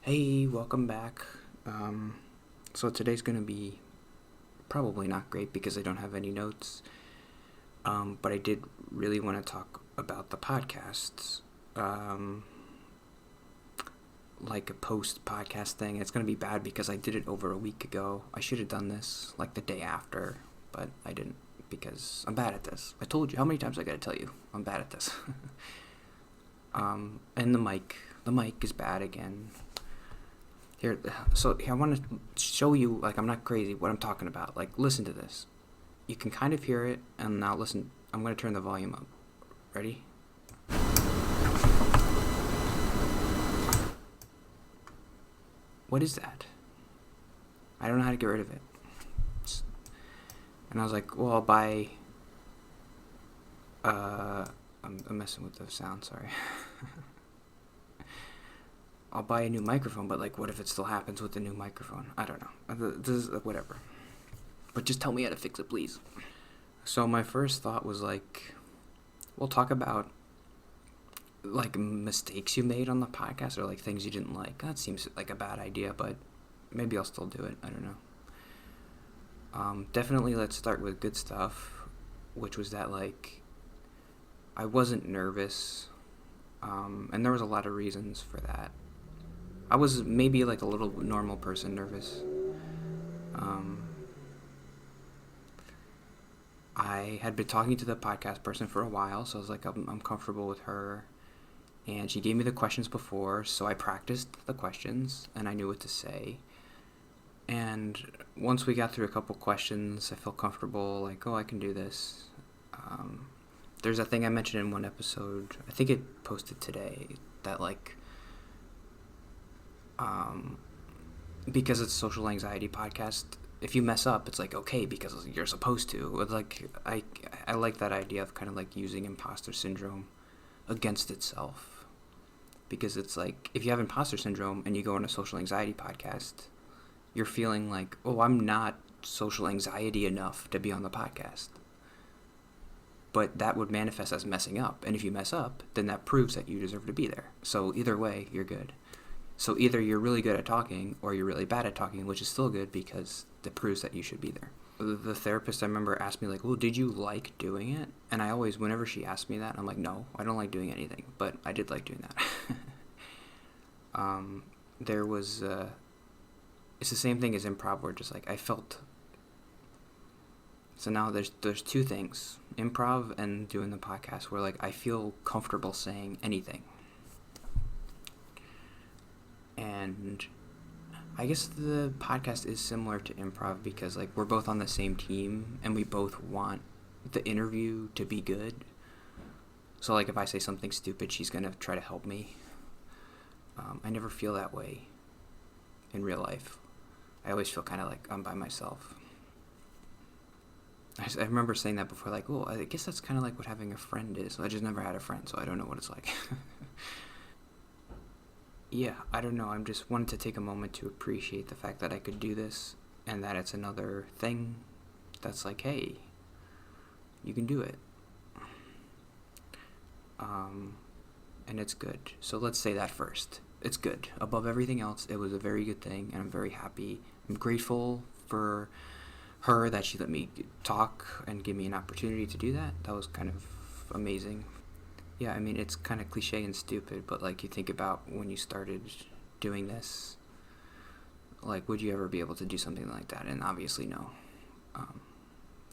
Hey, welcome back. So today's gonna be probably not great because I don't have any notes. But I did really want to talk about the podcasts. Like a post podcast thing. It's gonna be bad because I did it over a week ago. I should have done this like the day after, but I didn't because I'm bad at this. I told you how many times I gotta tell you I'm bad at this. And the mic is bad again. Here, I want to show you, like, I'm not crazy, what I'm talking about. Like, listen to this. You can kind of hear it, and now listen. I'm going to turn the volume up. Ready? What is that? I don't know how to get rid of it. And I was like, well, I'll buy... I'm messing with the sound, sorry. I'll buy a new microphone, but, like, what if it still happens with the new microphone? I don't know. This is, whatever. But just tell me how to fix it, please. So my first thought was, like, we'll talk about, like, mistakes you made on the podcast or, like, things you didn't like. That seems like a bad idea, but maybe I'll still do it. I don't know. Definitely let's start with good stuff, which was that, like, I wasn't nervous, and there was a lot of reasons for that. I was maybe like a little normal person nervous. I had been talking to the podcast person for a while, so I was like, I'm comfortable with her. And she gave me the questions before, so I practiced the questions, and I knew what to say. And once we got through a couple questions, I felt comfortable, like, oh, I can do this. There's a thing I mentioned in one episode, I think it posted today, that, like, because it's a social anxiety podcast, if you mess up, it's like okay because you're supposed to. It's like I like that idea of kind of like using imposter syndrome against itself, because it's like if you have imposter syndrome and you go on a social anxiety podcast, you're feeling like, oh, I'm not social anxiety enough to be on the podcast. But that would manifest as messing up, and if you mess up, then that proves that you deserve to be there. So either way, you're good. So either you're really good at talking or you're really bad at talking, which is still good because that proves that you should be there. The therapist I remember asked me, like, well, did you like doing it? And I always, whenever she asked me that, I'm like, no, I don't like doing anything. But I did like doing that. There was, it's the same thing as improv where just like I felt. So now there's two things, improv and doing the podcast, where like I feel comfortable saying anything. And I guess the podcast is similar to improv because, like, we're both on the same team and we both want the interview to be good. So, like, if I say something stupid, she's going to try to help me. I never feel that way in real life. I always feel kind of like I'm by myself. I remember saying that before, like, oh, I guess that's kind of like what having a friend is. I just never had a friend, so I don't know what it's like. Yeah, I don't know. I just wanted to take a moment to appreciate the fact that I could do this and that it's another thing that's like, hey, you can do it. And it's good. So let's say that first. It's good. Above everything else, it was a very good thing, and I'm very happy. I'm grateful for her that she let me talk and give me an opportunity to do that. That was kind of amazing. Yeah, I mean, it's kind of cliche and stupid, but, like, you think about when you started doing this, like, would you ever be able to do something like that? And obviously, no.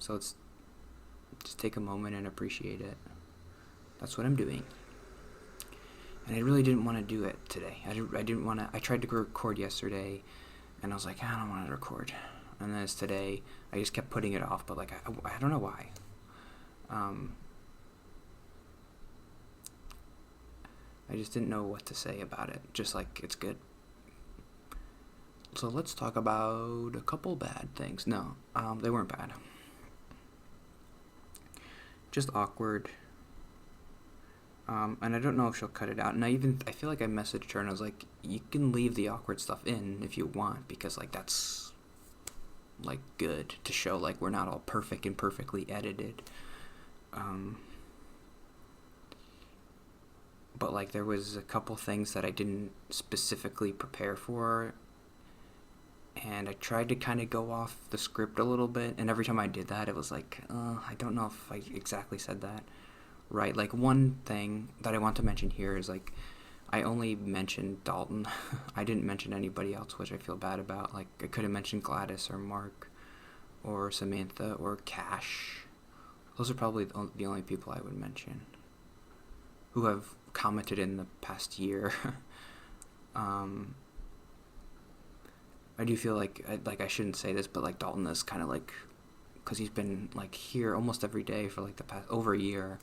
So it's just take a moment and appreciate it. That's what I'm doing. And I really didn't want to do it today. I didn't want to. I tried to record yesterday, and I was like, I don't want to record. And then it's today. I just kept putting it off, but, like, I don't know why. I just didn't know what to say about it. Just like, it's good. So let's talk about a couple bad things. No, they weren't bad. Just awkward. And I don't know if she'll cut it out. And I feel like I messaged her and I was like, you can leave the awkward stuff in if you want, because, like, that's, like, good to show, like, we're not all perfect and perfectly edited. but like there was a couple things that I didn't specifically prepare for, and I tried to kind of go off the script a little bit, and every time I did that, it was like, I don't know if I exactly said that right. Like, one thing that I want to mention here is, like, I only mentioned Dalton. I didn't mention anybody else, which I feel bad about. Like, I could have mentioned Gladys or Mark or Samantha or Cash. Those are probably the only people I would mention who have commented in the past year. I do feel like I shouldn't say this, but like Dalton is kind of like, because he's been like here almost every day for like the past over a year,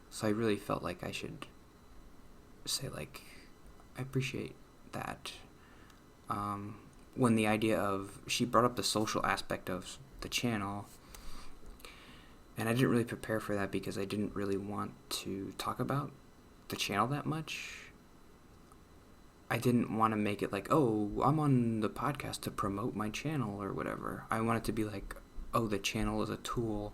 so I really felt like I should say like I appreciate that. When the idea of she brought up the social aspect of the channel, and I didn't really prepare for that because I didn't really want to talk about the channel that much. I didn't want to make it like, oh, I'm on the podcast to promote my channel or whatever. I want it to be like, oh, the channel is a tool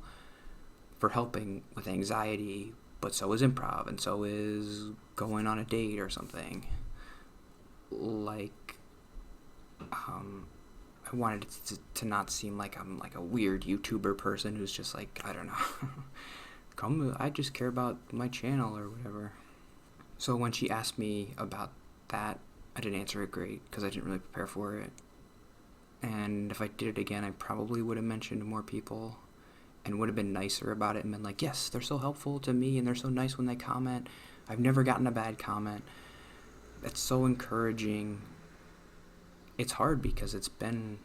for helping with anxiety, but so is improv, and so is going on a date or something. Like, I wanted it to not seem like I'm like a weird YouTuber person who's just like, I don't know, I just care about my channel or whatever. So when she asked me about that, I didn't answer it great because I didn't really prepare for it. And if I did it again, I probably would have mentioned more people and would have been nicer about it and been like, yes, they're so helpful to me and they're so nice when they comment. I've never gotten a bad comment. That's so encouraging. It's hard because it's been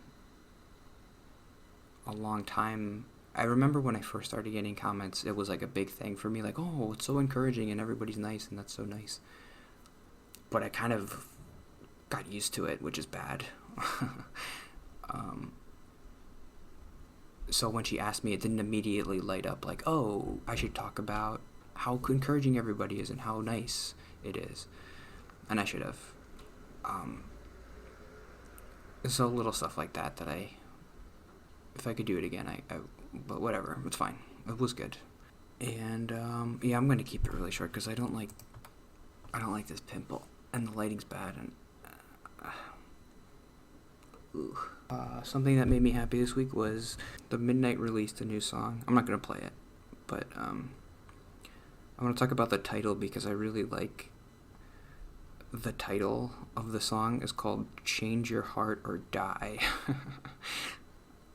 a long time. I remember when I first started getting comments, it was like a big thing for me, like, oh, it's so encouraging and everybody's nice and that's so nice. But I kind of got used to it, which is bad. So when she asked me, it didn't immediately light up like, oh, I should talk about how encouraging everybody is and how nice it is. And I should have. So little stuff like that if I could do it again, but whatever, it's fine. It was good. And, yeah, I'm going to keep it really short because I don't like this pimple. And the lighting's bad, and something that made me happy this week was the Midnight released a new song. I'm not going to play it, but I want to talk about the title because I really like the title of the song. Is called Change Your Heart or Die.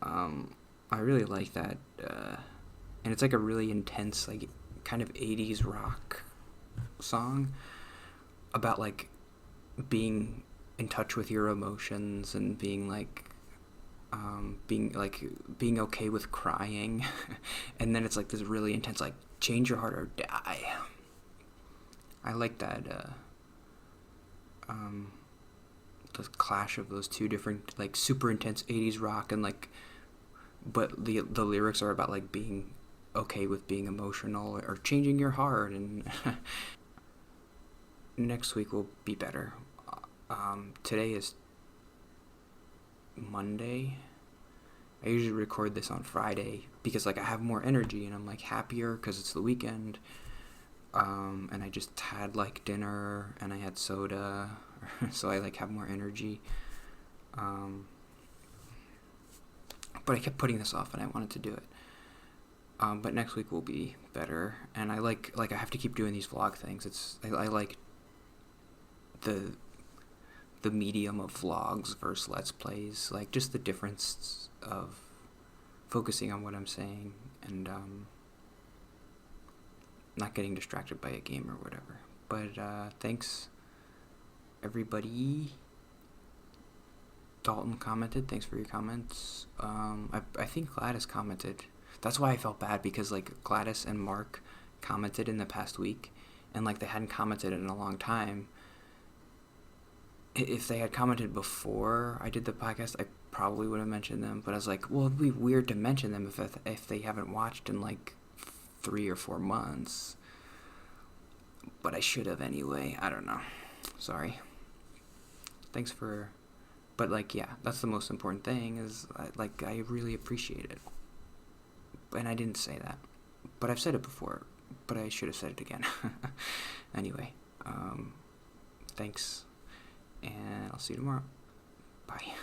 I really like that, and it's like a really intense, like, kind of 80s rock song about like being in touch with your emotions and being being okay with crying. And then it's like this really intense, like, change your heart or die. I like that the clash of those two different, like, super intense 80s rock and like, but the lyrics are about like being okay with being emotional or changing your heart. And next week will be better. Today is Monday. I usually record this on Friday because like I have more energy and I'm like happier because it's the weekend. And I just had like dinner and I had soda, so I like have more energy. But I kept putting this off and I wanted to do it. But next week will be better, and I like I have to keep doing these vlog things. I like the medium of vlogs versus let's plays, like just the difference of focusing on what I'm saying and not getting distracted by a game or whatever. But thanks everybody. Dalton commented, thanks for your comments. I think Gladys commented. That's why I felt bad, because like Gladys and Mark commented in the past week and like they hadn't commented in a long time. If they had commented before I did the podcast, I probably would have mentioned them, but I was like, well, it'd be weird to mention them if they haven't watched in like 3 or 4 months. But I should have anyway. I don't know. Sorry. Thanks for... But like, yeah, that's the most important thing is I really appreciate it. And I didn't say that. But I've said it before. But I should have said it again. Anyway. Thanks, and I'll see you tomorrow. Bye.